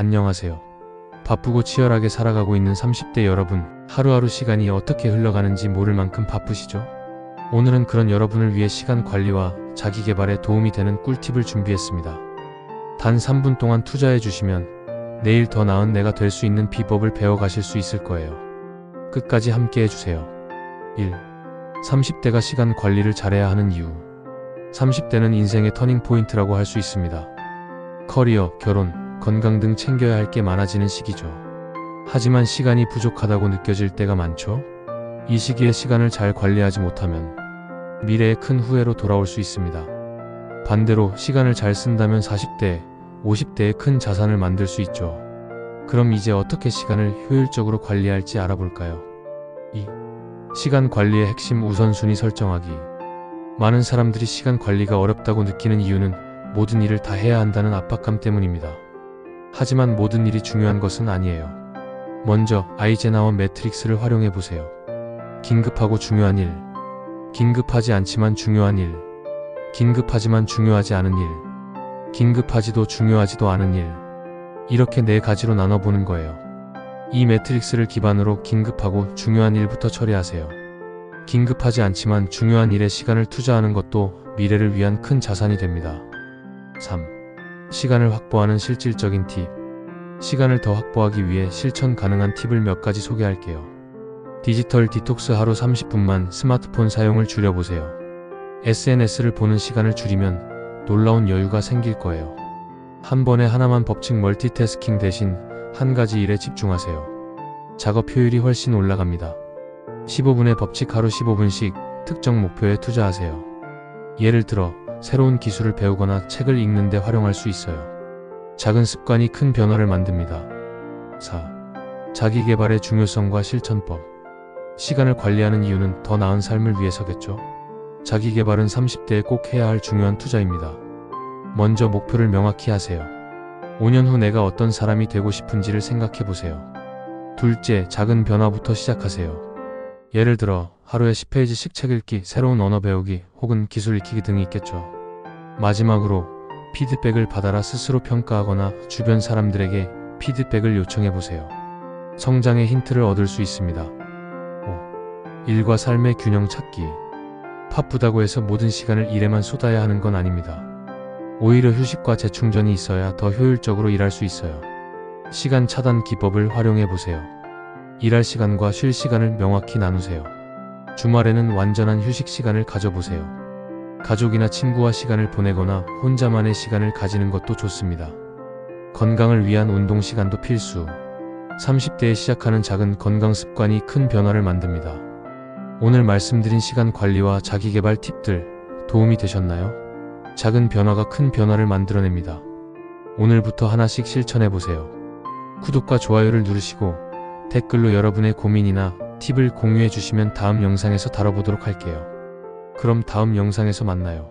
안녕하세요. 바쁘고 치열하게 살아가고 있는 30대 여러분, 하루하루 시간이 어떻게 흘러가는지 모를 만큼 바쁘시죠? 오늘은 그런 여러분을 위해 시간 관리와 자기 개발에 도움이 되는 꿀팁을 준비했습니다. 단 3분 동안 투자해 주시면 내일 더 나은 내가 될 수 있는 비법을 배워가실 수 있을 거예요. 끝까지 함께 해주세요. 1. 30대가 시간 관리를 잘해야 하는 이유. 30대는 인생의 터닝포인트라고 할 수 있습니다. 커리어, 결혼, 건강 등 챙겨야 할 게 많아지는 시기죠. 하지만 시간이 부족하다고 느껴질 때가 많죠? 이 시기에 시간을 잘 관리하지 못하면 미래에 큰 후회로 돌아올 수 있습니다. 반대로 시간을 잘 쓴다면 40대, 50대에 큰 자산을 만들 수 있죠. 그럼 이제 어떻게 시간을 효율적으로 관리할지 알아볼까요? 2. 시간 관리의 핵심 우선순위 설정하기. 많은 사람들이 시간 관리가 어렵다고 느끼는 이유는 모든 일을 다 해야 한다는 압박감 때문입니다. 하지만 모든 일이 중요한 것은 아니에요. 먼저 아이젠하워 매트릭스를 활용해 보세요. 긴급하고 중요한 일, 긴급하지 않지만 중요한 일, 긴급하지만 중요하지 않은 일, 긴급하지도 중요하지도 않은 일, 이렇게 4가지로 나눠보는 거예요. 이 매트릭스를 기반으로 긴급하고 중요한 일부터 처리하세요. 긴급하지 않지만 중요한 일에 시간을 투자하는 것도 미래를 위한 큰 자산이 됩니다. 3. 시간을 확보하는 실질적인 팁. 시간을 더 확보하기 위해 실천 가능한 팁을 몇 가지 소개할게요. 디지털 디톡스. 하루 30분만 스마트폰 사용을 줄여보세요. SNS를 보는 시간을 줄이면 놀라운 여유가 생길 거예요. 한 번에 하나만 법칙. 멀티태스킹 대신 한 가지 일에 집중하세요. 작업 효율이 훨씬 올라갑니다. 15분의 법칙. 하루 15분씩 특정 목표에 투자하세요. 예를 들어 새로운 기술을 배우거나 책을 읽는 데 활용할 수 있어요. 작은 습관이 큰 변화를 만듭니다. 4. 자기 개발의 중요성과 실천법. 시간을 관리하는 이유는 더 나은 삶을 위해서겠죠. 자기 개발은 30대에 꼭 해야 할 중요한 투자입니다. 먼저 목표를 명확히 하세요. 5년 후 내가 어떤 사람이 되고 싶은지를 생각해 보세요. 둘째, 작은 변화부터 시작하세요. 예를 들어 하루에 10페이지씩 책 읽기, 새로운 언어 배우기, 혹은 기술 익히기 등이 있겠죠. 마지막으로 피드백을 받아라. 스스로 평가하거나 주변 사람들에게 피드백을 요청해 보세요. 성장의 힌트를 얻을 수 있습니다. 5. 일과 삶의 균형 찾기. 바쁘다고 해서 모든 시간을 일에만 쏟아야 하는 건 아닙니다. 오히려 휴식과 재충전이 있어야 더 효율적으로 일할 수 있어요. 시간 차단 기법을 활용해 보세요. 일할 시간과 쉴 시간을 명확히 나누세요. 주말에는 완전한 휴식 시간을 가져보세요. 가족이나 친구와 시간을 보내거나 혼자만의 시간을 가지는 것도 좋습니다. 건강을 위한 운동 시간도 필수. 30대에 시작하는 작은 건강 습관이 큰 변화를 만듭니다. 오늘 말씀드린 시간 관리와 자기 개발 팁들 도움이 되셨나요? 작은 변화가 큰 변화를 만들어냅니다. 오늘부터 하나씩 실천해보세요. 구독과 좋아요를 누르시고 댓글로 여러분의 고민이나 팁을 공유해 주시면 다음 영상에서 다뤄보도록 할게요. 그럼 다음 영상에서 만나요.